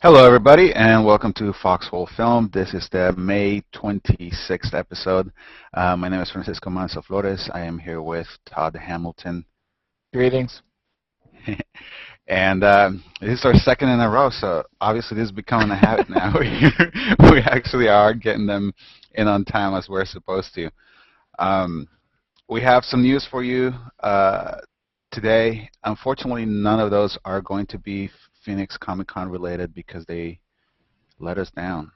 Hello, everybody, and welcome to Foxhole Film. This is the May 26th episode. My name is Francisco Manso Flores. I am here with Todd Hamilton. Greetings. And this is our second in a row, so obviously this is becoming a habit now. We actually are getting them in on time as we're supposed to. We have some news for you today. Unfortunately, none of those are going to be Phoenix Comic-Con related because they let us down.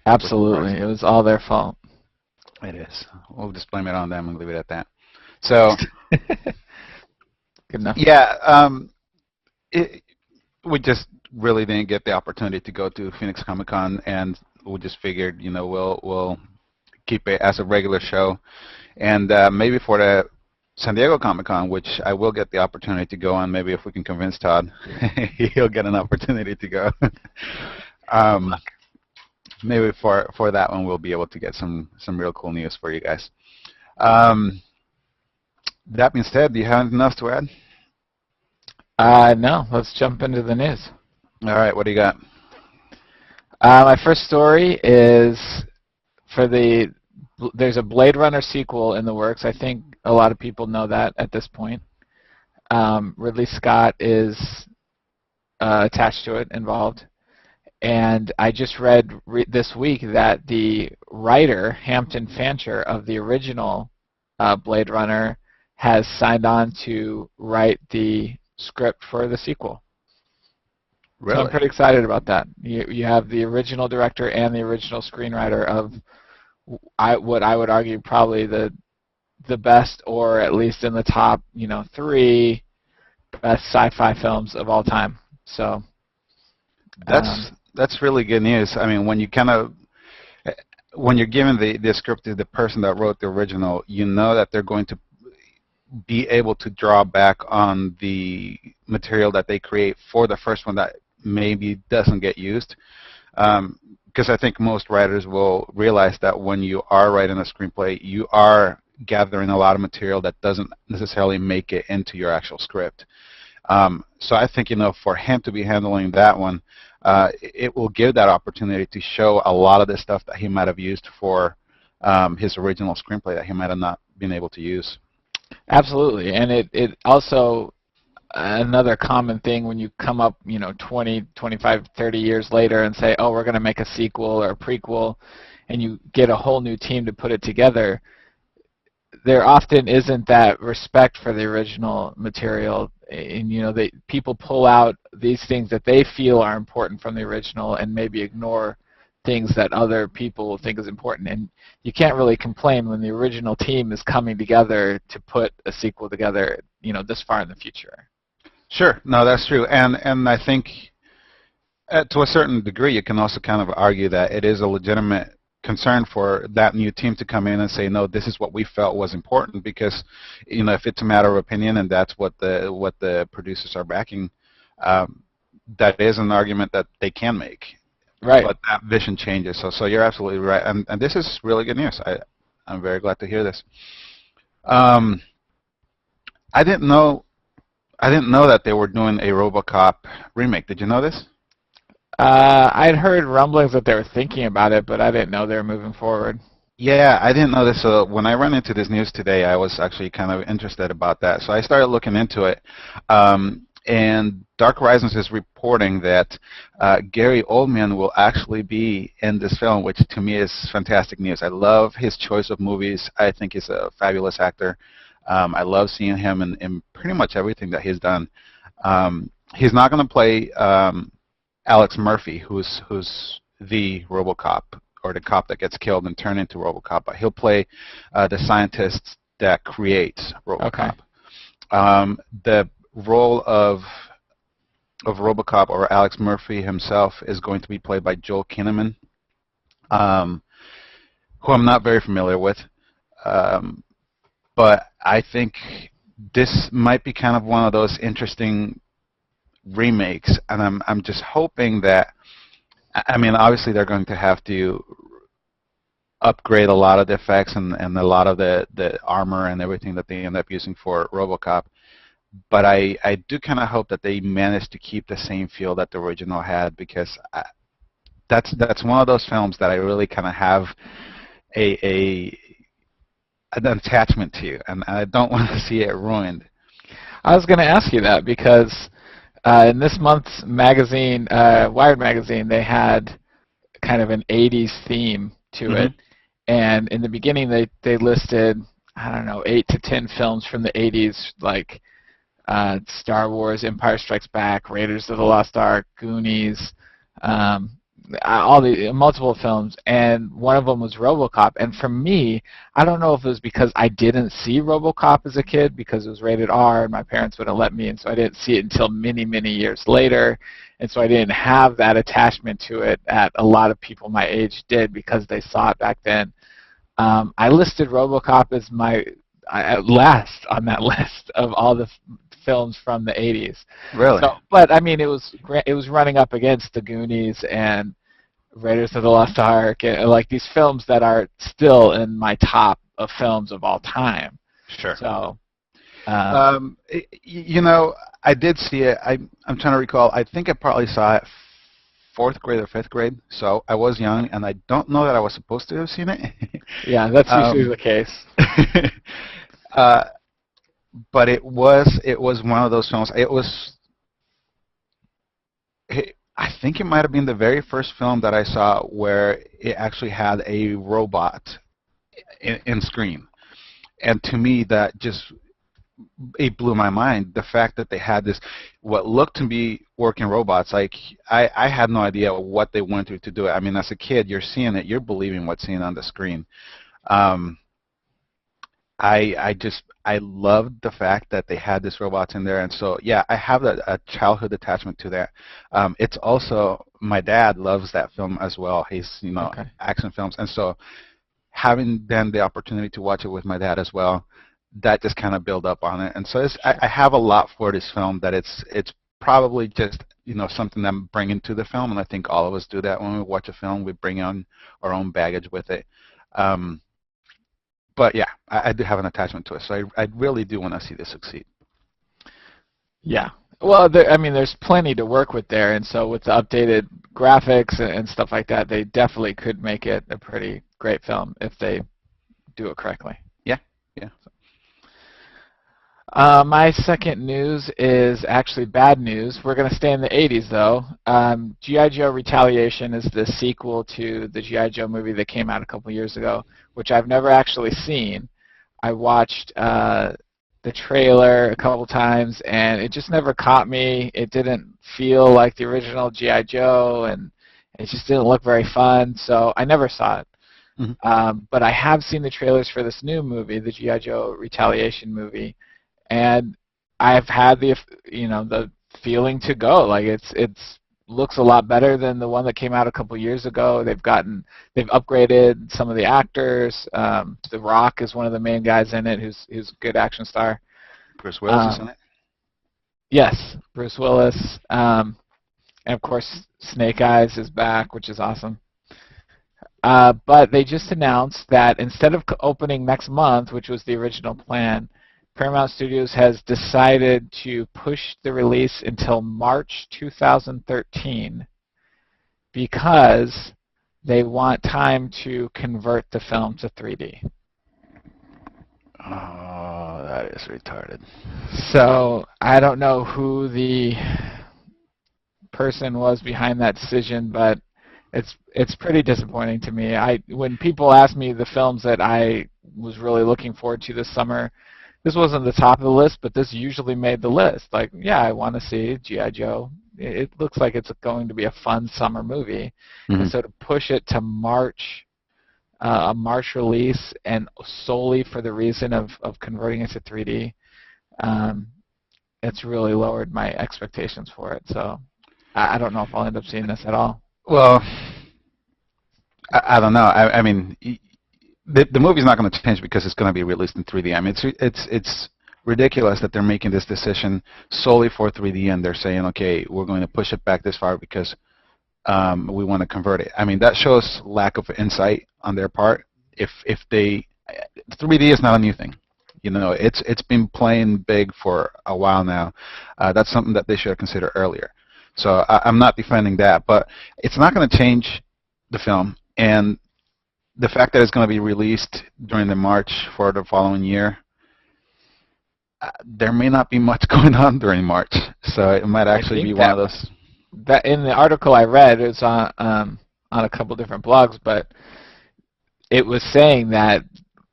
Absolutely. It was all their fault. It is. We'll just blame it on them and leave it at that. So, good enough. Yeah, we just really didn't get the opportunity to go to Phoenix Comic-Con, and we just figured, you know, we'll keep it as a regular show, and maybe for the San Diego Comic-Con, which I will get the opportunity to go on. Maybe if we can convince Todd, he'll get an opportunity to go. Maybe for that one, we'll be able to get some real cool news for you guys. That being said, do you have anything else to add? No. Let's jump into the news. All right, what do you got? My first story is there's a Blade Runner sequel in the works. I think a lot of people know that at this point. Ridley Scott is attached to it, involved. And I just read this week that the writer, Hampton Fancher, of the original Blade Runner, has signed on to write the script for the sequel. Really? So I'm pretty excited about that. You have the original director and the original screenwriter of what I would argue probably the best, or at least in the top, 3 best sci-fi films of all time. So that's really good news. I mean, when you're given the script to the person that wrote the original, you know that they're going to be able to draw back on the material that they create for the first one that maybe doesn't get used. Because I think most writers will realize that when you are writing a screenplay, you are gathering a lot of material that doesn't necessarily make it into your actual script. So I think, for him to be handling that one, it will give that opportunity to show a lot of the stuff that he might have used for his original screenplay that he might have not been able to use. Absolutely, and it also, another common thing when you come up, 20, 25, 30 years later and say, oh, we're going to make a sequel or a prequel, and you get a whole new team to put it together, there often isn't that respect for the original material, and people pull out these things that they feel are important from the original and maybe ignore things that other people think is important. And you can't really complain when the original team is coming together to put a sequel together, this far in the future. Sure, no, that's true, and I think to a certain degree you can also kind of argue that it is a legitimate concern for that new team to come in and say, no, this is what we felt was important, because if it's a matter of opinion and that's what the producers are backing, that is an argument that they can make. Right. But that vision changes. So you're absolutely right, and this is really good news. I'm very glad to hear this. I didn't know that they were doing a RoboCop remake. Did you know this? I'd heard rumblings that they were thinking about it, but I didn't know they were moving forward. Yeah, I didn't know this. So when I ran into this news today, I was actually kind of interested about that. So I started looking into it. And Dark Horizons is reporting that Gary Oldman will actually be in this film, which to me is fantastic news. I love his choice of movies. I think he's a fabulous actor. I love seeing him in pretty much everything that he's done. He's not going to play Alex Murphy, who's the RoboCop, or the cop that gets killed and turned into RoboCop, but he'll play the scientist that creates RoboCop. Okay. The role of RoboCop, or Alex Murphy himself, is going to be played by Joel Kinnaman, who I'm not very familiar with, but I think this might be kind of one of those interesting remakes, and I'm just hoping that, I mean, obviously they're going to have to upgrade a lot of the effects and a lot of the armor and everything that they end up using for RoboCop. but I do kind of hope that they manage to keep the same feel that the original had, because that's one of those films that I really kind of have a an attachment to, and I don't want to see it ruined. I was going to ask you that because in this month's magazine, Wired magazine, they had kind of an 80s theme to Hmm. it. And in the beginning, they listed, I don't know, 8 to 10 films from the 80s, like Star Wars, Empire Strikes Back, Raiders of the Lost Ark, Goonies, um, all the multiple films, and one of them was RoboCop. And for me, I don't know if it was because I didn't see RoboCop as a kid because it was rated R and my parents wouldn't let me, and so I didn't see it until many, many years later, and so I didn't have that attachment to it that a lot of people my age did because they saw it back then. I listed RoboCop as my last on that list of all the films from the 80s. Really? So, but I mean, it was running up against the Goonies and Raiders of the Lost Ark, and like these films that are still in my top of films of all time. Sure. So, You know, I did see it. I'm trying to recall. I think I probably saw it fourth grade or fifth grade, so I was young, and I don't know that I was supposed to have seen it. yeah, that's usually um, the case. uh, but it was one of those films. I think it might have been the very first film that I saw where it actually had a robot in screen, and to me that just it blew my mind. The fact that they had this, what looked to be working robots, like I had no idea what they went through to do it. I mean, as a kid, you're seeing it, you're believing what's seen on the screen. Um, I loved the fact that they had this robots in there, and so yeah, I have a childhood attachment to that. It's also, my dad loves that film as well. He's, Okay. action films, and so having then the opportunity to watch it with my dad as well, that just kind of build up on it. And so Sure. I have a lot for this film, that it's probably just something that I'm bringing to the film, and I think all of us do that when we watch a film. We bring on our own baggage with it. Um, but yeah, I do have an attachment to it, so I really do want to see this succeed. Yeah. Well, I mean, there's plenty to work with there, and so with the updated graphics and stuff like that, they definitely could make it a pretty great film if they do it correctly. Yeah, yeah. My second news is actually bad news. We're going to stay in the 80s, though. G.I. Joe Retaliation is the sequel to the G.I. Joe movie that came out a couple years ago, which I've never actually seen. I watched the trailer a couple times, and it just never caught me. It didn't feel like the original G.I. Joe, and it just didn't look very fun, so I never saw it. Hmm. But I have seen the trailers for this new movie, the G.I. Joe Retaliation movie, and I've had the feeling to go. Like it's looks a lot better than the one that came out a couple years ago. They've upgraded some of the actors. The Rock is one of the main guys in it, who's a good action star. Bruce Willis is in it. Yes, Bruce Willis, and of course Snake Eyes is back, which is awesome. But they just announced that instead of opening next month, which was the original plan, Paramount Studios has decided to push the release until March 2013 because they want time to convert the film to 3D. Oh, that is retarded. So I don't know who the person was behind that decision, but it's pretty disappointing to me. When people ask me the films that I was really looking forward to this summer, this wasn't the top of the list, but this usually made the list. Like, yeah, I want to see G.I. Joe. It looks like it's going to be a fun summer movie. And Hmm. so to push it to March, a March release, and solely for the reason of converting it to 3D, it's really lowered my expectations for it. So I don't know if I'll end up seeing this at all. Well, I don't know. I mean, the movie's not going to change because it's going to be released in 3D. I mean, it's ridiculous that they're making this decision solely for 3D, and they're saying, okay, we're going to push it back this far because we want to convert it. I mean, that shows lack of insight on their part. If they 3D is not a new thing. You know, it's been playing big for a while now. That's something that they should have considered earlier. So I'm not defending that, but it's not going to change the film. And the fact that it's going to be released during the March for the following year, there may not be much going on during March. So it might I actually be think one of those. that in the article I read, it's on a couple different blogs, but it was saying that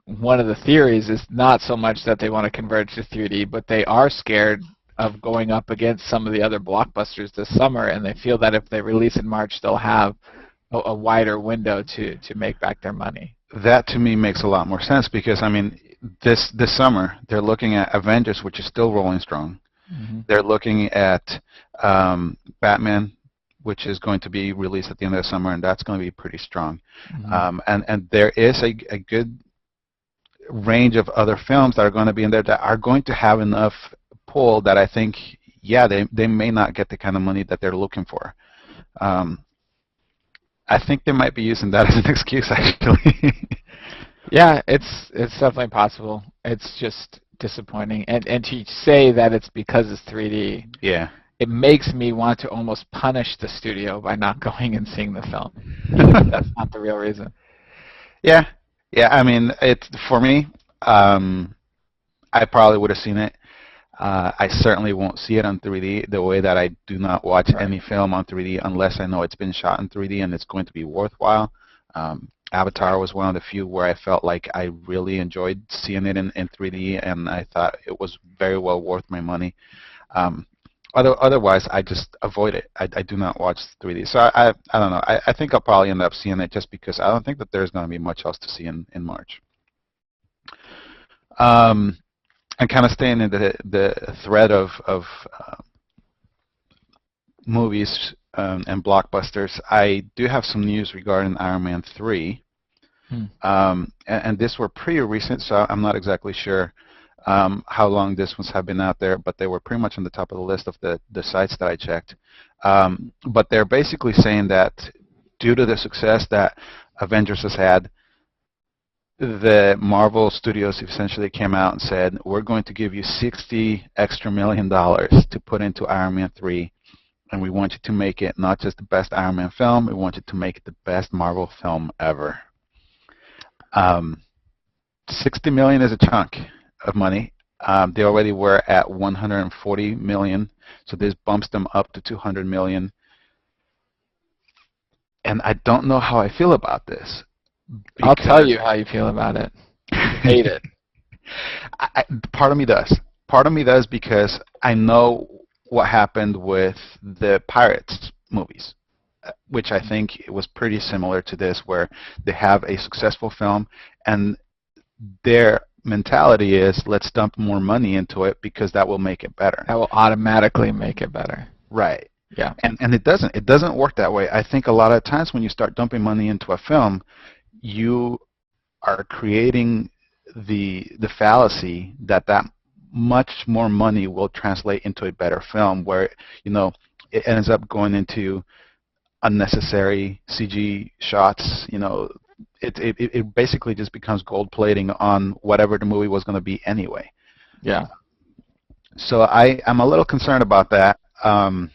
one of the theories is not so much that they want to converge to 3D, but they are scared of going up against some of the other blockbusters this summer, and they feel that if they release in March, they'll have a wider window to make back their money. That to me makes a lot more sense because I mean, this summer they're looking at Avengers, which is still rolling strong. Mm-hmm. They're looking at Batman, which is going to be released at the end of the summer, and that's going to be pretty strong. Mm-hmm. And there is a good range of other films that are going to be in there that are going to have enough pull that I think, yeah, they may not get the kind of money that they're looking for. I think they might be using that as an excuse, actually. Yeah, it's definitely possible. It's just disappointing, and to say that it's because it's 3D, Yeah. it makes me want to almost punish the studio by not going and seeing the film, even if that's not the real reason. Yeah, yeah. I mean, it for me. I probably would have seen it. I certainly won't see it on 3D the way that I do not watch Right. any film on 3D unless I know it's been shot in 3D and it's going to be worthwhile. Avatar was one of the few where I felt like I really enjoyed seeing it in 3D, and I thought it was very well worth my money. Otherwise, I just avoid it. I do not watch 3D. So I don't know. I think I'll probably end up seeing it just because I don't think that there's going to be much else to see in March. And kind of staying in the thread of movies and blockbusters, I do have some news regarding Iron Man 3. And this were pretty recent, so I'm not exactly sure how long this ones have been out there, but they were pretty much on the top of the list of the sites that I checked. But they're basically saying that due to the success that Avengers has had, the Marvel Studios essentially came out and said, we're going to give you $60 extra million to put into Iron Man 3, and we want you to make it not just the best Iron Man film, we want you to make it the best Marvel film ever. 60 million is a chunk of money. They already were at 140 million, so this bumps them up to 200 million. And I don't know how I feel about this. I'll tell you how you feel about it. You hate it. Part of me does. Part of me does because I know what happened with the Pirates movies, which I think it was pretty similar to this, where they have a successful film and their mentality is, let's dump more money into it because that will make it better. That will automatically make it better. Right. Yeah. And it doesn't. It doesn't work that way. I think a lot of times when you start dumping money into a film, you are creating the fallacy that much more money will translate into a better film, where it ends up going into unnecessary CG shots. It basically just becomes gold plating on whatever the movie was going to be anyway. Yeah. So I'm a little concerned about that. And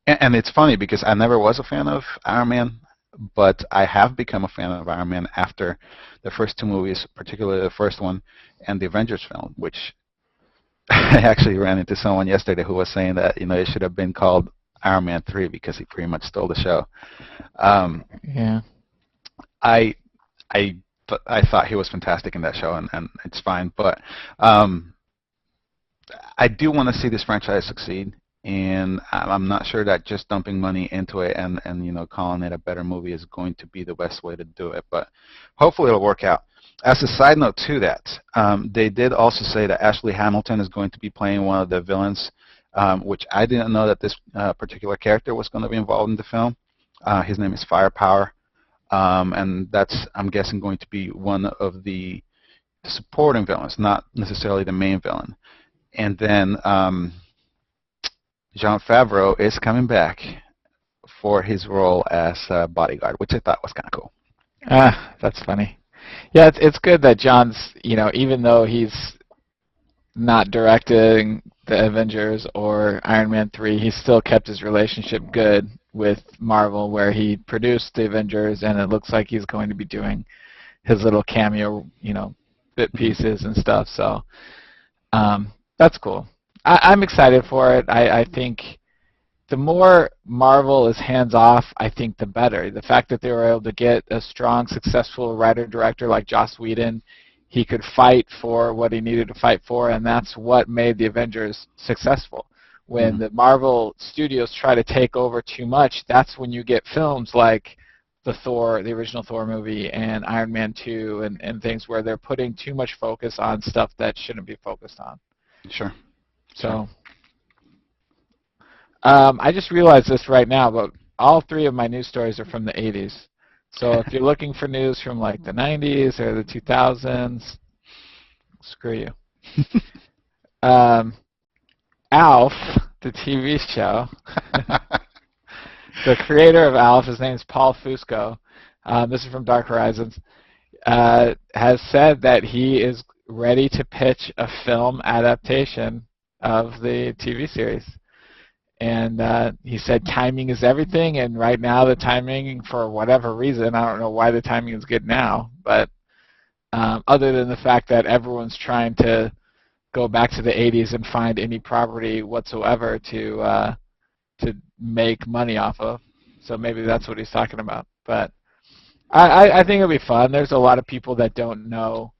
it's funny because I never was a fan of Iron Man, but I have become a fan of Iron Man after the first two movies, particularly the first one and the Avengers film, which I actually ran into someone yesterday who was saying that it should have been called Iron Man 3 because he pretty much stole the show. Yeah. I thought he was fantastic in that show, and it's fine, but I do want to see this franchise succeed. And I'm not sure that just dumping money into it and calling it a better movie is going to be the best way to do it. But hopefully it'll work out. As a side note to that, they did also say that Ashley Hamilton is going to be playing one of the villains, which I didn't know that this particular character was going to be involved in the film. His name is Firepower, and that's, I'm guessing, going to be one of the supporting villains, not necessarily the main villain. And then Jon Favreau is coming back for his role as Bodyguard, which I thought was kind of cool. Ah, that's funny. Yeah, it's good that John's, even though he's not directing the Avengers or Iron Man 3, he still kept his relationship good with Marvel, where he produced the Avengers, and it looks like he's going to be doing his little cameo, bit pieces and stuff. So that's cool. I'm excited for it. I think the more Marvel is hands-off, I think the better. The fact that they were able to get a strong, successful writer-director like Joss Whedon, he could fight for what he needed to fight for, and that's what made the Avengers successful. When the Marvel studios try to take over too much, that's when you get films like the original Thor movie, and Iron Man 2, and things where they're putting too much focus on stuff that shouldn't be focused on. Sure. So, I just realized this right now, but all three of my news stories are from the 80s. So if you're looking for news from like the 90s or the 2000s, screw you. Alf, the TV show, the creator of Alf, his name is Paul Fusco, this is from Dark Horizons, has said that he is ready to pitch a film adaptation of the TV series. And he said timing is everything, and right now the timing, for whatever reason, I don't know why the timing is good now, but other than the fact that everyone's trying to go back to the 80s and find any property whatsoever to make money off of. So maybe that's what he's talking about. But I think it'll be fun. There's a lot of people that don't know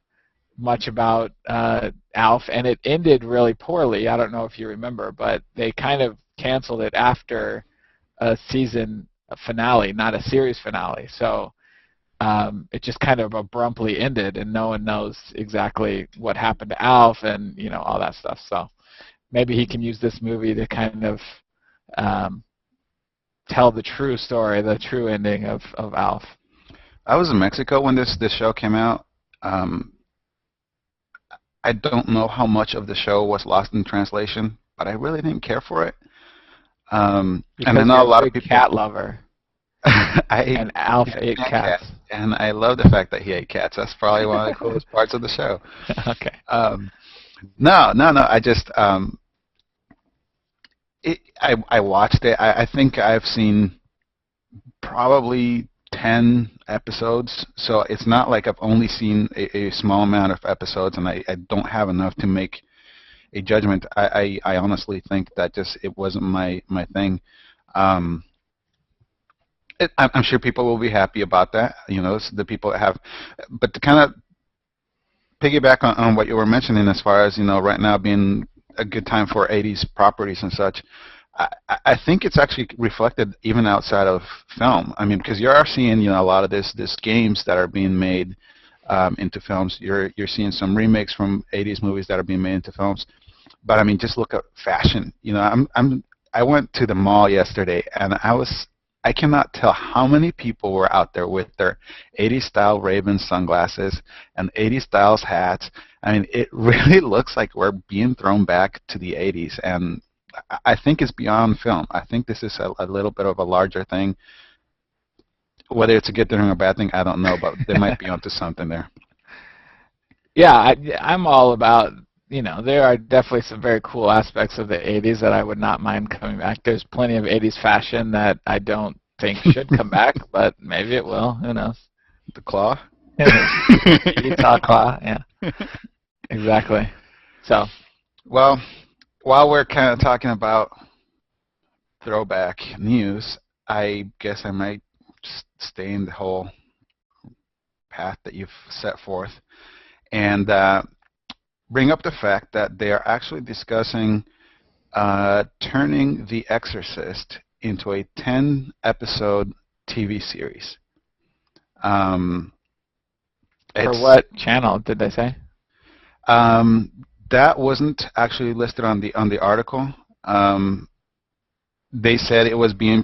much about Alf, and it ended really poorly. I don't know if you remember, but they kind of canceled it after a season finale, not a series finale. So it just kind of abruptly ended, and no one knows exactly what happened to Alf and all that stuff. So maybe he can use this movie to kind of tell the true story, the true ending of Alf. I was in Mexico when this show came out. I don't know how much of the show was lost in translation, but I really didn't care for it. And I know a lot of people. Cat lover. And Alf ate cats. And I love the fact that he ate cats. That's probably one of the coolest parts of the show. Okay. No. I just I watched it. I think I've seen probably 10 episodes, so it's not like I've only seen a small amount of episodes, and I don't have enough to make a judgment. I honestly think that just it wasn't my thing. I'm sure people will be happy about that. The people that have, but to kind of piggyback on what you were mentioning, as far as right now being a good time for 80s properties and such. I think it's actually reflected even outside of film. I mean, because you are seeing a lot of this games that are being made into films. You're seeing some remakes from 80s movies that are being made into films. But I mean, just look at fashion. I went to the mall yesterday, and I cannot tell how many people were out there with their 80s style Ray-Ban sunglasses and 80s styles hats. I mean, it really looks like we're being thrown back to the 80s, and I think it's beyond film. I think this is a little bit of a larger thing. Whether it's a good thing or a bad thing, I don't know, but they might be onto something there. Yeah, I'm all about, there are definitely some very cool aspects of the 80s that I would not mind coming back. There's plenty of 80s fashion that I don't think should come back, but maybe it will. Who knows? The claw? Utah claw, yeah. Exactly. So. Well, while we're kind of talking about throwback news, I guess I might stay in the whole path that you've set forth and bring up the fact that they are actually discussing turning The Exorcist into a 10-episode TV series. For what channel did they say? That wasn't actually listed on the article. They said it was being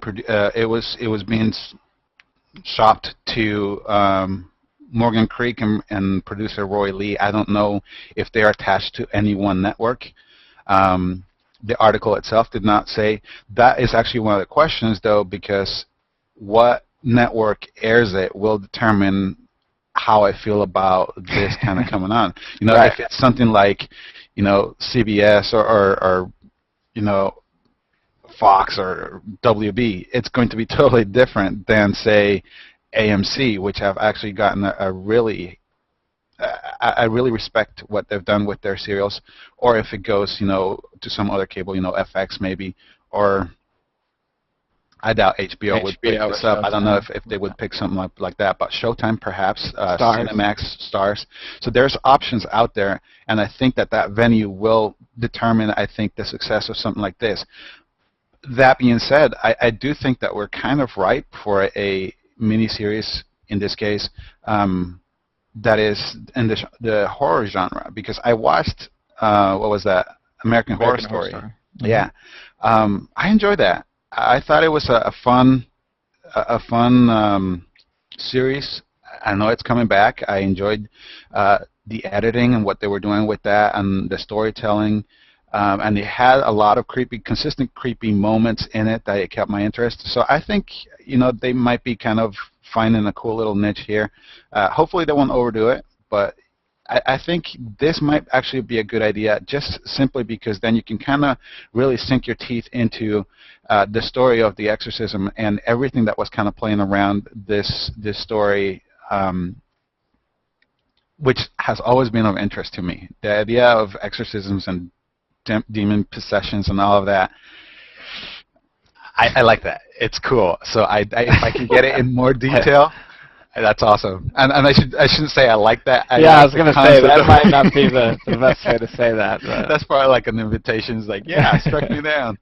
shopped to Morgan Creek and producer Roy Lee. I don't know if they are attached to any one network. The article itself did not say. That is actually one of the questions, though, because what network airs it will determine how I feel about this kind of coming on. You know, Right. if it's something like, you know, CBS or you know, Fox or WB, it's going to be totally different than, say, AMC, which have actually gotten a really I really respect what they've done with their serials, or if it goes, you know, to some other cable, you know, FX maybe, or I doubt HBO would pick HBO or this up. I don't know Showtime. if they would pick something like that, but Showtime perhaps, Stars. Cinemax, Stars. So there's options out there, and I think that that venue will determine, I think, the success of something like this. That being said, I do think that we're kind of ripe for a miniseries in this case. That is in the horror genre, because I watched what was that, American Horror American Horror Story. Story. Yeah, I enjoyed that. I thought it was a fun series. I know it's coming back. I enjoyed the editing and what they were doing with that, and the storytelling. And it had a lot of consistent creepy moments in it that it kept my interest. So I think, you know, they might be kind of finding a cool little niche here. Hopefully they won't overdo it, but I think this might actually be a good idea, just simply because then you can kind of really sink your teeth into the story of the exorcism and everything that was kind of playing around this story, which has always been of interest to me. The idea of exorcisms and demon possessions and all of that. I like that. It's cool. So if I can get it in more detail, that's awesome. And I shouldn't say I like that. I was going to say that might not be the best way to say that. But. That's probably like an invitation. It's like, yeah, struck me down.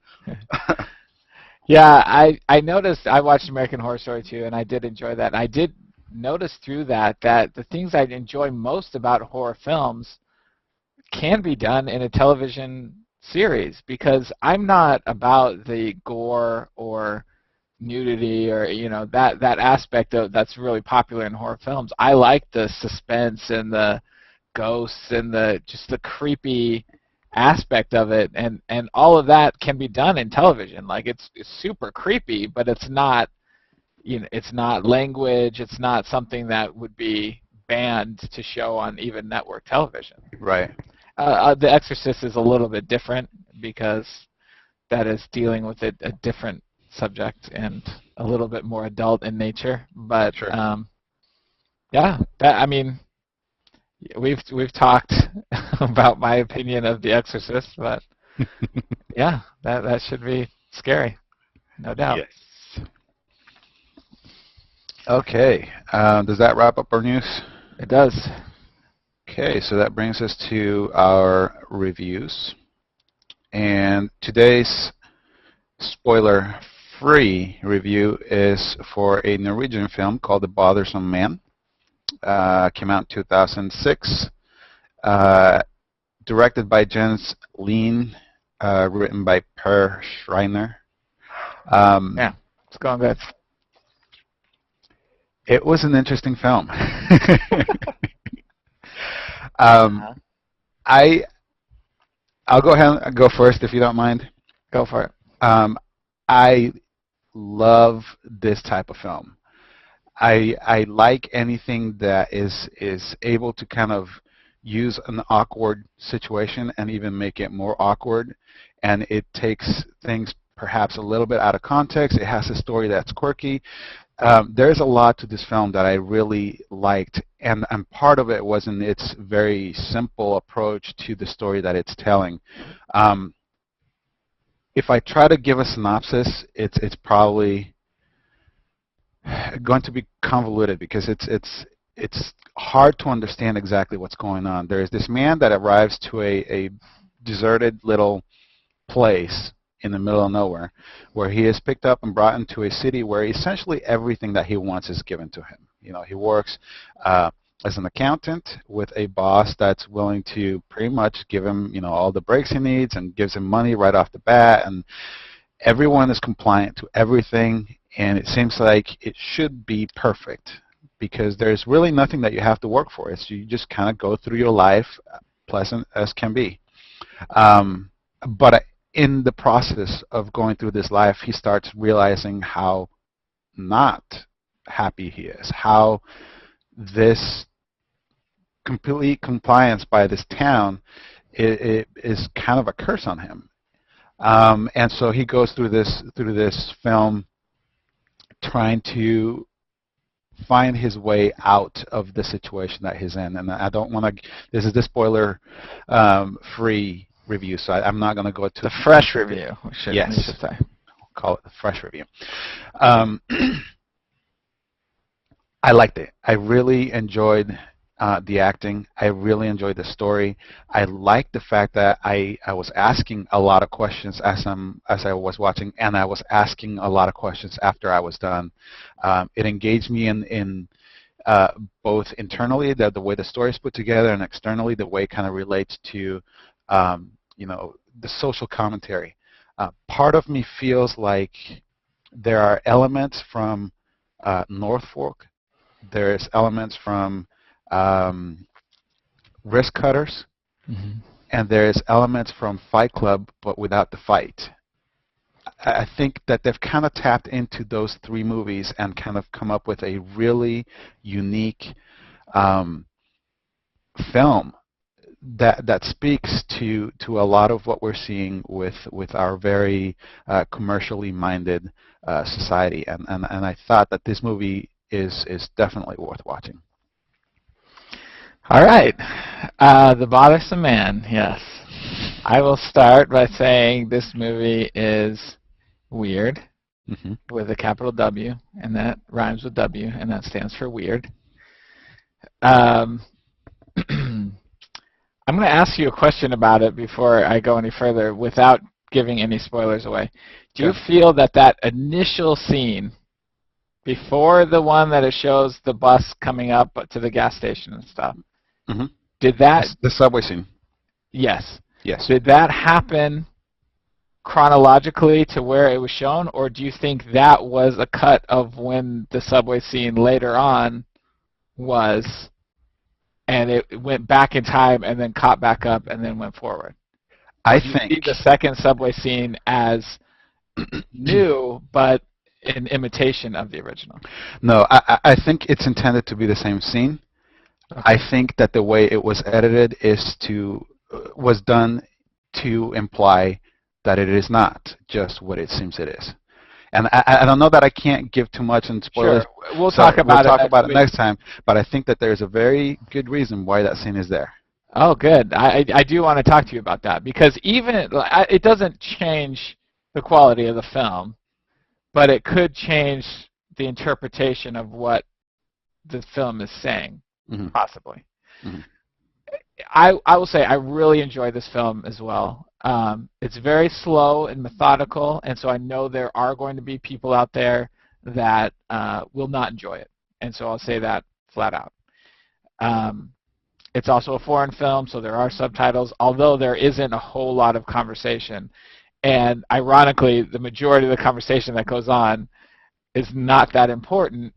Yeah, I noticed. I watched American Horror Story too, and I did enjoy that. I did notice through that the things I enjoy most about horror films can be done in a television series, because I'm not about the gore or nudity or, you know, that aspect of that's really popular in horror films. I like the suspense and the ghosts and just the creepy aspect of it, and all of that can be done in television. Like it's super creepy, but it's not, you know, it's not language, it's not something that would be banned to show on even network television. Right. The Exorcist is a little bit different, because that is dealing with a different subject and a little bit more adult in nature. But sure. Yeah, I mean, we've talked about my opinion of The Exorcist, but yeah, that should be scary, no doubt. Yes. Okay. Does that wrap up our news? It does. Okay, so that brings us to our reviews. And today's spoiler-free review is for a Norwegian film called The Bothersome Man. Came out in 2006. Directed by Jens Lean, written by Per Schreiner. Yeah, it's going good. It was an interesting film. I'll go ahead and go first if you don't mind. Go for it. I love this type of film. I like anything that is able to kind of use an awkward situation and even make it more awkward, and it takes things perhaps a little bit out of context. It has a story that's quirky. There's a lot to this film that I really liked, and part of it was in its very simple approach to the story that it's telling. If I try to give a synopsis, it's probably going to be convoluted, because it's hard to understand exactly what's going on. There is this man that arrives to a deserted little place in the middle of nowhere, where he is picked up and brought into a city where essentially everything that he wants is given to him. You know, he works as an accountant with a boss that's willing to pretty much give him, you know, all the breaks he needs and gives him money right off the bat, and everyone is compliant to everything, and it seems like it should be perfect, because there's really nothing that you have to work for. It's you just kind of go through your life, pleasant as can be. But in the process of going through this life, he starts realizing how not happy he is, how this complete compliance by this town it is kind of a curse on him. And so he goes through this film trying to find his way out of the situation that he's in. And I don't want to. This is the spoiler free review, so I'm not going to go to the fresh review. Yes, we should say. We'll call it the fresh review. I liked it. I really enjoyed the acting. I really enjoyed the story. I liked the fact that I was asking a lot of questions as I was watching, and I was asking a lot of questions after I was done. It engaged me in both internally, the way the story is put together, and externally, the way it kind of relates to the social commentary. Part of me feels like there are elements from North Fork. There's elements from Risk Cutters, and there's elements from Fight Club, but without the fight. I think that they've kind of tapped into those three movies and kind of come up with a really unique film that speaks to a lot of what we're seeing with our very commercially minded society, and I thought that this movie is definitely worth watching. All right, The Bothersome Man. Yes, I will start by saying this movie is weird, with a capital W, and that rhymes with W, and that stands for weird. I'm going to ask you a question about it before I go any further, without giving any spoilers away. Do you feel that initial scene, before the one that it shows the bus coming up to the gas station and stuff, did that... The subway scene. Yes. Yes. Did that happen chronologically to where it was shown, or do you think that was a cut of when the subway scene later on was, and it went back in time and then caught back up and then went forward? I do you think see the second subway scene as new, but an imitation of the original? No, I think it's intended to be the same scene. Okay. I think that the way it was edited was done to imply that it is not just what it seems it is. And I don't know that I can't give too much in spoilers. Sure. We'll talk about it next time. But I think that there's a very good reason why that scene is there. Oh, good. I do want to talk to you about that, because even it doesn't change the quality of the film, but it could change the interpretation of what the film is saying, possibly. I will say I really enjoy this film as well. It's very slow and methodical, and so I know there are going to be people out there that will not enjoy it, and so I'll say that flat out. It's also a foreign film, so there are subtitles, although there isn't a whole lot of conversation. And ironically, the majority of the conversation that goes on is not that important,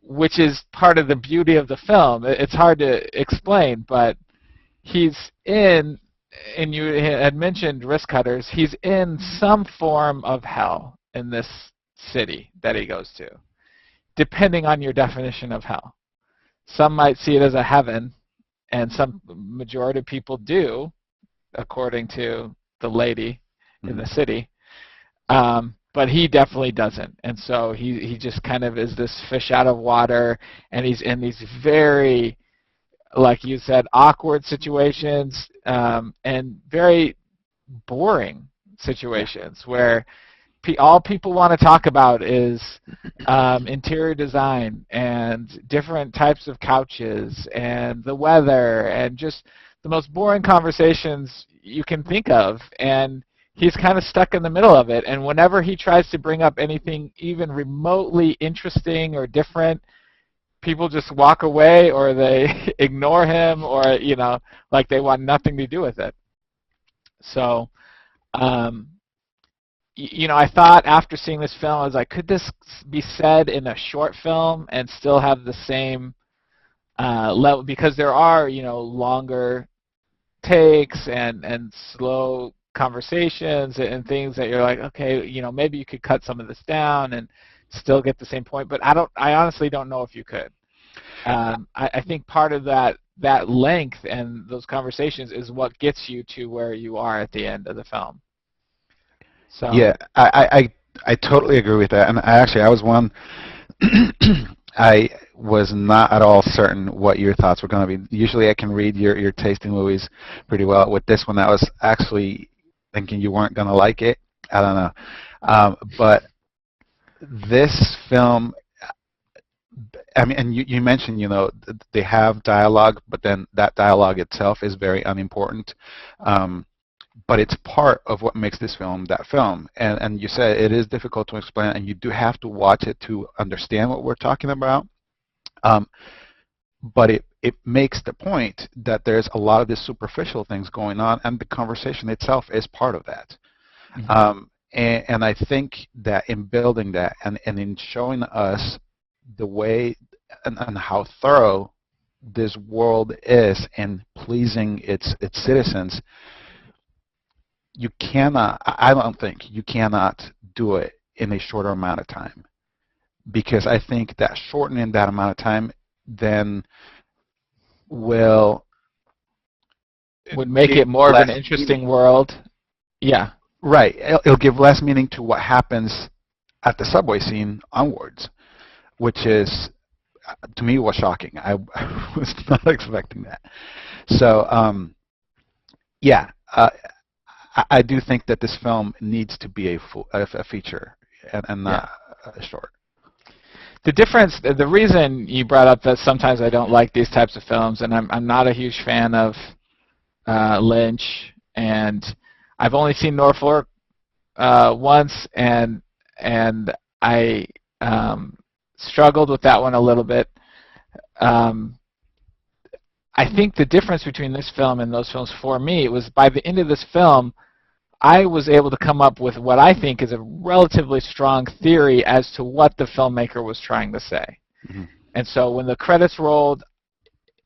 which is part of the beauty of the film. It's hard to explain, but he's in, and you had mentioned Risk Cutters, he's in some form of hell in this city that he goes to, depending on your definition of hell. Some might see it as a heaven, and some majority of people do, according to the lady in the city. But he definitely doesn't. And so he just kind of is this fish out of water, and he's in these very, like you said, awkward situations, and very boring situations where all people want to talk about is interior design and different types of couches and the weather and just the most boring conversations you can think of. And he's kind of stuck in the middle of it. And whenever he tries to bring up anything even remotely interesting or different, people just walk away, or they ignore him, or, like they want nothing to do with it. So, I thought after seeing this film, I was like, could this be said in a short film and still have the same level? Because there are, longer takes and slow conversations and things that you're like, okay, maybe you could cut some of this down and still get the same point. But I honestly don't know if you could. I think part of that that length and those conversations is what gets you to where you are at the end of the film. So Yeah, I totally agree with that. And I was one. I was not at all certain what your thoughts were going to be. Usually, I can read your taste in movies pretty well. With this one, I was actually thinking you weren't going to like it. I don't know, but this film, I mean, and you mentioned, they have dialogue, but then that dialogue itself is very unimportant. But it's part of what makes this film that film. And you said it is difficult to explain, and you do have to watch it to understand what we're talking about. But it makes the point that there's a lot of these superficial things going on, and the conversation itself is part of that. mm-hmm. And I think that in building that and in showing us the way and how thorough this world is in pleasing its citizens, I don't think you cannot do it in a shorter amount of time, because I think that shortening that amount of time then will would make give it more of an less interesting meaning. world. Yeah. Right. It'll give less meaning to what happens at the subway scene onwards, which is, to me, was shocking. I was not expecting that. So, yeah, I do think that this film needs to be a feature and Yeah. not a short. The difference, the reason you brought up that sometimes I don't like these types of films, and I'm not a huge fan of Lynch, and I've only seen Norfolk once, and I struggled with that one a little bit. I think the difference between this film and those films for me was by the end of this film, I was able to come up with what I think is a relatively strong theory as to what the filmmaker was trying to say. Mm-hmm. And so when the credits rolled,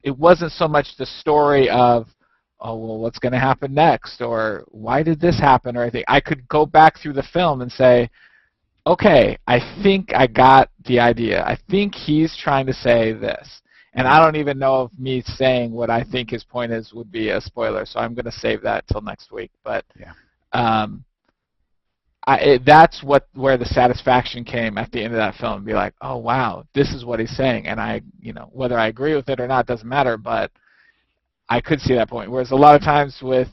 it wasn't so much the story of, oh, well, what's going to happen next, or why did this happen, or anything. I could go back through the film and say, okay, I think I got the idea. I think he's trying to say this. And I don't even know if me saying what I think his point is would be a spoiler, so I'm going to save that till next week. But Yeah. That's where the satisfaction came at the end of that film. Be like, oh wow, this is what he's saying, and whether I agree with it or not doesn't matter, but I could see that point. Whereas a lot of times with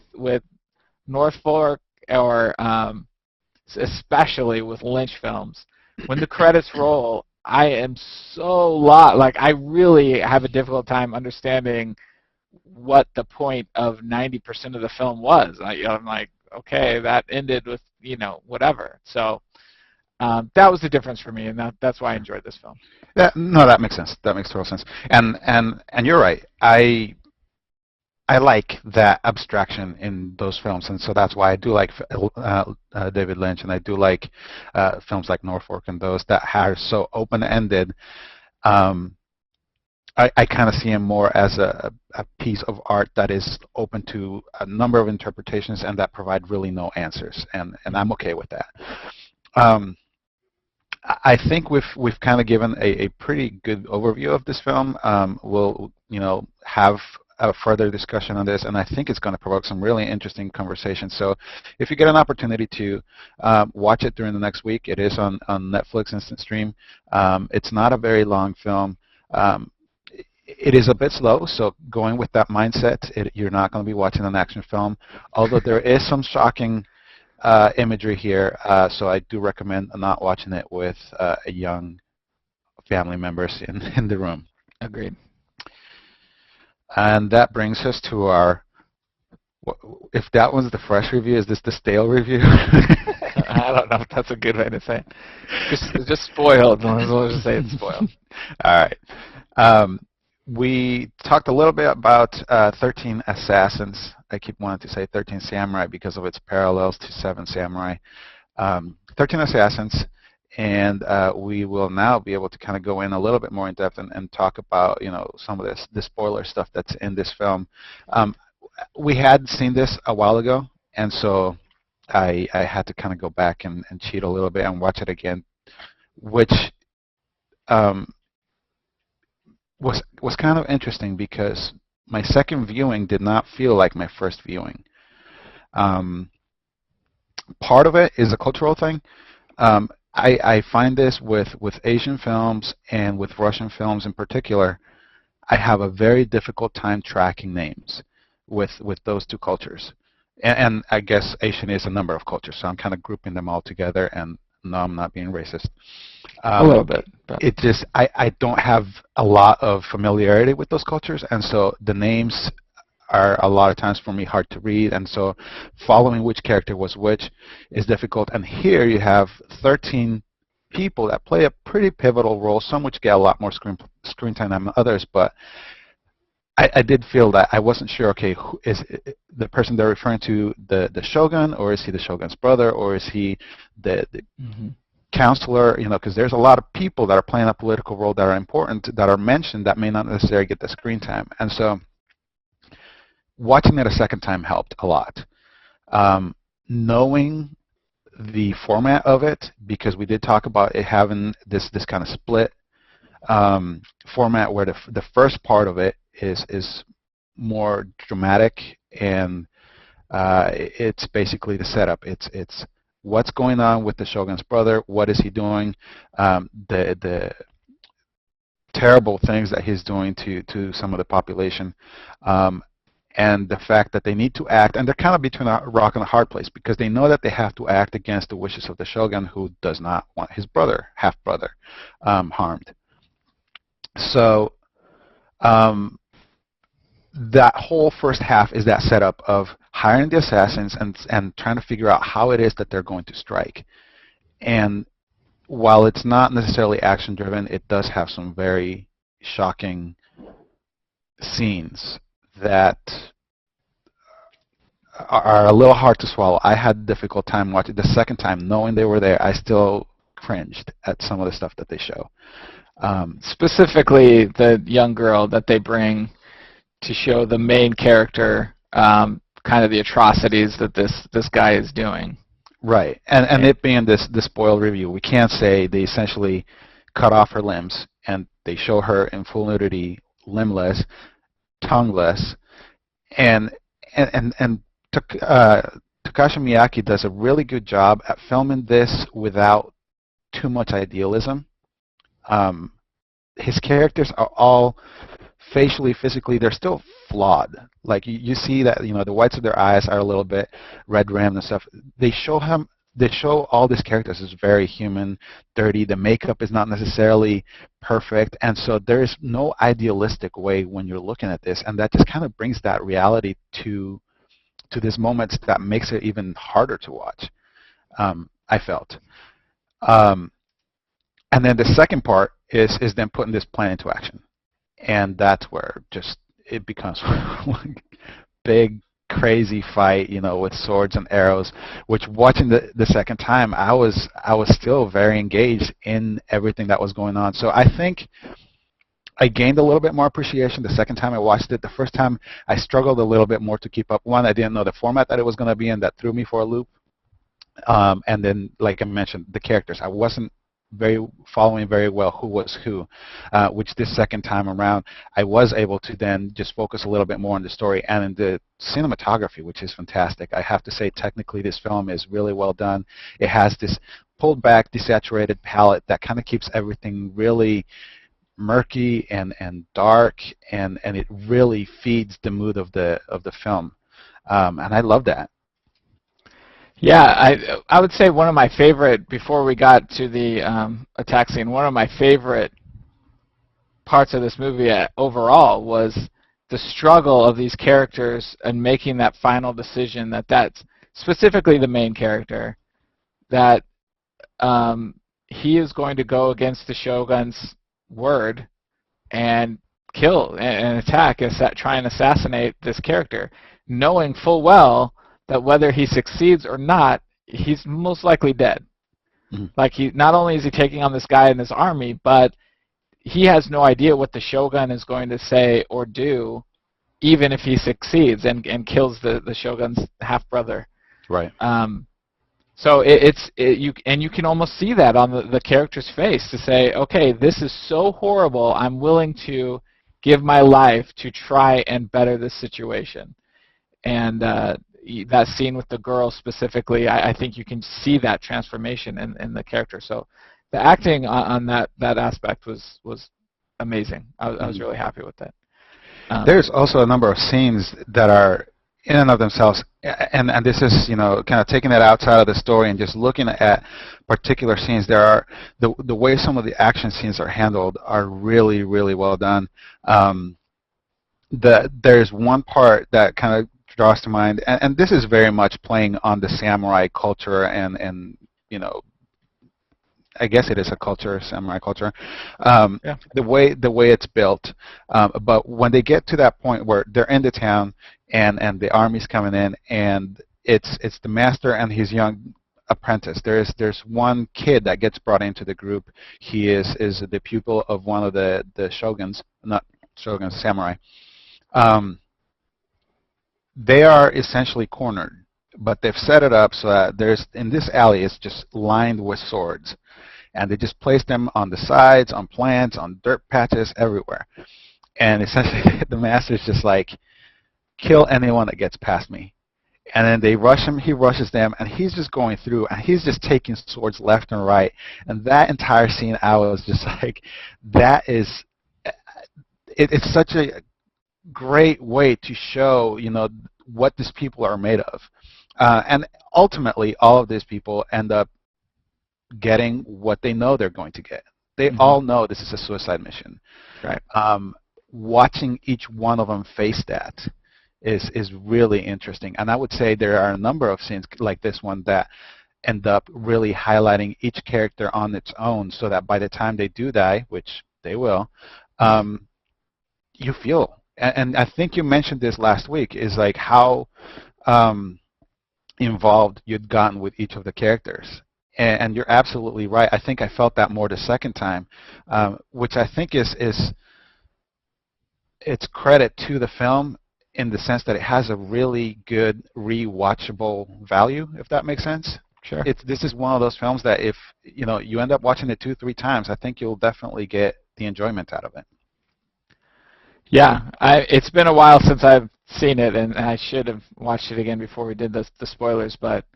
North Fork or especially with Lynch films, when the credits roll, I am so lost. Like I really have a difficult time understanding what the point of 90% of the film was. I'm like, okay, that ended with whatever. So that was the difference for me, and that's why I enjoyed this film. Yeah, no, that makes sense. That makes total sense. And you're right. I like that abstraction in those films, and so that's why I do like David Lynch, and I do like films like Norfolk and those that are so open-ended. I kind of see him more as a piece of art that is open to a number of interpretations and that provide really no answers, and I'm okay with that. I think we've kind of given a pretty good overview of this film. We'll have a further discussion on this, and I think it's going to provoke some really interesting conversations. So if you get an opportunity to watch it during the next week, it is on Netflix Instant Stream. It's not a very long film. It is a bit slow, so going with that mindset, you're not going to be watching an action film, although there is some shocking imagery here, so I do recommend not watching it with young family members in the room. Agreed. And that brings us to our, if that one's the fresh review, is this the stale review? I don't know if that's a good way to say it. Just spoiled. Let's just say it's spoiled. All right. We talked a little bit about 13 Assassins. I keep wanting to say 13 Samurai because of its parallels to 7 Samurai. 13 Assassins, and we will now be able to kind of go in a little bit more in depth and talk about some of the spoiler stuff that's in this film. We had seen this a while ago, and so I had to kind of go back and cheat a little bit and watch it again, which was kind of interesting because my second viewing did not feel like my first viewing. Um, Part of it is a cultural thing. I find this with Asian films and with Russian films in particular. I have a very difficult time tracking names with those two cultures. And I guess Asian is a number of cultures, so I'm kind of grouping them all together. And no, I'm not being racist. A Um, little bit, but it just I don't have a lot of familiarity with those cultures, and so the names are a lot of times for me hard to read, and so following which character was which is difficult. And here you have 13 people that play a pretty pivotal role, some which get a lot more screen time than others, but I did feel that I wasn't sure, okay, who, is the person they're referring to the shogun, or is he the shogun's brother, or is he the hmm counselor, because there's a lot of people that are playing a political role that are important, that are mentioned, that may not necessarily get the screen time. And so watching it a second time helped a lot. Knowing the format of it, because we did talk about it having this kind of split format where the first part of it is more dramatic, and it's basically the setup. It's what's going on with the shogun's brother, what is he doing, the terrible things that he's doing to some of the population, and the fact that they need to act, and they're kind of between a rock and a hard place, because they know that they have to act against the wishes of the shogun, who does not want his brother, half-brother, harmed. So that whole first half is that setup of hiring the assassins and trying to figure out how it is that they're going to strike. And while it's not necessarily action-driven, it does have some very shocking scenes that are a little hard to swallow. I had a difficult time watching the second time, knowing they were there. I still cringed at some of the stuff that they show. specifically the young girl that they bring to show the main character kind of the atrocities that this guy is doing. Right, and it being this spoiled review, we can't say they essentially cut off her limbs, and they show her in full nudity, limbless, tongueless, and Takashi Miyake does a really good job at filming this without too much idealism. His characters are all facially, physically, they're still flawed. Like you see that the whites of their eyes are a little bit red rimmed and stuff. They show all these characters as very human, dirty. The makeup is not necessarily perfect, and so there is no idealistic way when you're looking at this, and that just kind of brings that reality to this moment that makes it even harder to watch. I felt. And then the second part is then putting this plan into action. And that's where just it becomes one big crazy fight, with swords and arrows. Which watching the second time, I was still very engaged in everything that was going on. So I think I gained a little bit more appreciation the second time I watched it. The first time I struggled a little bit more to keep up. One, I didn't know the format that it was going to be in, that threw me for a loop. And then, like I mentioned, the characters. I wasn't following very well who was who, which this second time around I was able to then just focus a little bit more on the story and in the cinematography, which is fantastic. I have to say, technically, this film is really well done. It has this pulled back, desaturated palette that kind of keeps everything really murky and dark, and it really feeds the mood of the film, and I love that. Yeah, I would say one of my favorite, before we got to the attack scene, one of my favorite parts of this movie overall was the struggle of these characters and making that final decision that's specifically the main character, that he is going to go against the Shogun's word and kill and attack, try and assassinate this character, knowing full well that whether he succeeds or not, he's most likely dead. Mhm. Like, not only is he taking on this guy in his army, but he has no idea what the Shogun is going to say or do, even if he succeeds and kills the Shogun's half-brother. Right. So you can almost see that on the character's face, to say, okay, this is so horrible, I'm willing to give my life to try and better this situation. And that scene with the girl specifically, I think you can see that transformation in the character. So the acting on that aspect was amazing. I was really happy with that. There's also a number of scenes that are in and of themselves, and this is, kind of taking it outside of the story and just looking at particular scenes. There are the way some of the action scenes are handled are really, really well done. There's one part that kind of draws to mind, and this is very much playing on the samurai culture, and I guess it is a culture, samurai culture, Yeah. the way it's built. But when they get to that point where they're in the town and the army's coming in, and it's the master and his young apprentice. There's one kid that gets brought into the group. He is the pupil of one of the shoguns, not shoguns, samurai. They are essentially cornered, but they've set it up so that there's, in this alley, it's just lined with swords. And they just place them on the sides, on plants, on dirt patches, everywhere. And essentially, the master's just like, kill anyone that gets past me. And then they rush him, he rushes them, and he's just going through, and he's just taking swords left and right. And that entire scene, I was just like, that is, it's such a great way to show, what these people are made of. And ultimately, all of these people end up getting what they know they're going to get. They all know this is a suicide mission. Right. Watching each one of them face that is really interesting. And I would say there are a number of scenes like this one that end up really highlighting each character on its own, so that by the time they do die, which they will, you feel. And I think you mentioned this last week, is like how involved you'd gotten with each of the characters. And you're absolutely right. I think I felt that more the second time, which I think is it's credit to the film in the sense that it has a really good rewatchable value, if that makes sense. Sure. This is one of those films that if you end up watching it 2-3 times, I think you'll definitely get the enjoyment out of it. Yeah, it's been a while since I've seen it, and I should have watched it again before we did the spoilers, but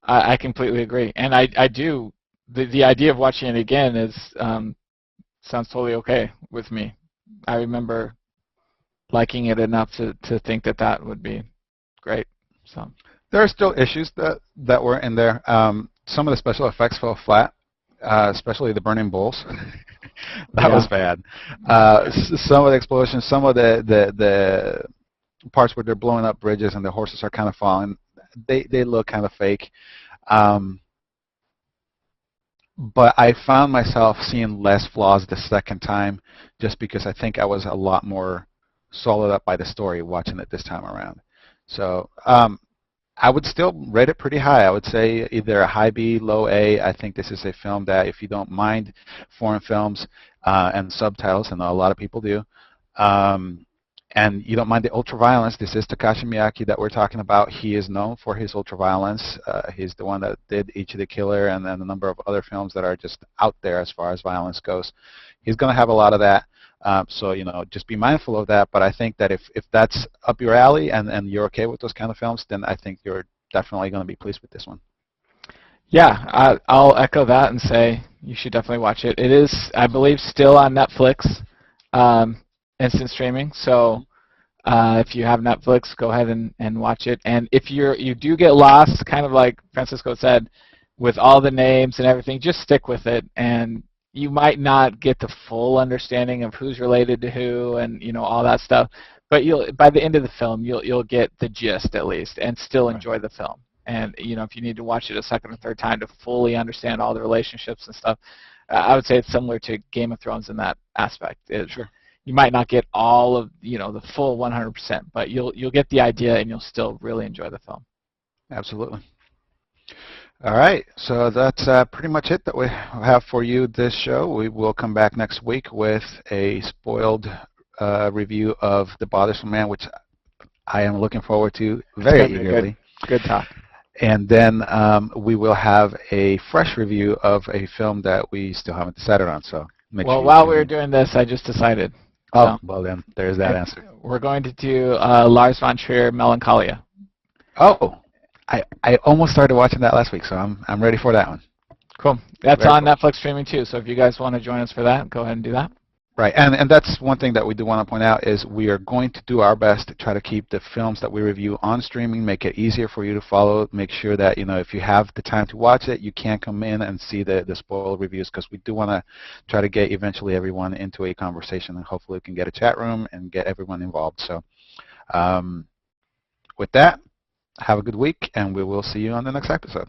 I completely agree. And I do, the idea of watching it again sounds totally okay with me. I remember liking it enough to think that would be great. So there are still issues that were in there. Some of the special effects fell flat, especially the burning bulls. That was bad. Some of the explosions, some of the parts where they're blowing up bridges and the horses are kind of falling, they look kind of fake. But I found myself seeing less flaws the second time, just because I think I was a lot more swallowed up by the story watching it this time around. So I would still rate it pretty high. I would say either a high B, low A. I think this is a film that, if you don't mind foreign films and subtitles, and a lot of people do, and you don't mind the ultraviolence, this is Takashi Miyake that we're talking about. He is known for his ultraviolence. He's the one that did Ichi the Killer and then a number of other films that are just out there as far as violence goes. He's going to have a lot of that. So, just be mindful of that. But I think that if that's up your alley and you're okay with those kind of films, then I think you're definitely going to be pleased with this one. Yeah, I'll echo that and say you should definitely watch it. It is, I believe, still on Netflix, instant streaming. So if you have Netflix, go ahead and watch it. And if you do get lost, kind of like Francisco said, with all the names and everything, just stick with it. And you might not get the full understanding of who's related to who and all that stuff, but by the end of the film you'll get the gist at least, and still enjoy the film. And if you need to watch it a second or third time to fully understand all the relationships and stuff, I would say it's similar to Game of Thrones in that aspect. Sure. You might not get all of the full 100%, but you'll get the idea and you'll still really enjoy the film. Absolutely. All right, so that's pretty much it that we have for you this show. We will come back next week with a spoiled review of The Bothersome Man, which I am looking forward to very eagerly. Good talk. And then we will have a fresh review of a film that we still haven't decided on. So while we were doing this, I just decided. Oh, So well then, there's that answer. we're going to do Lars von Trier, Melancholia. Oh, I almost started watching that last week, so I'm ready for that one. Cool. That's Very on cool. Netflix streaming too. So if you guys want to join us for that, go ahead and do that. Right, and that's one thing that we do want to point out is we are going to do our best to try to keep the films that we review on streaming, make it easier for you to follow, make sure that, you know, if you have the time to watch it, you can come in and see the spoiler reviews, because we do want to try to get eventually everyone into a conversation, and hopefully we can get a chat room and get everyone involved. So with that, have a good week, and we will see you on the next episode.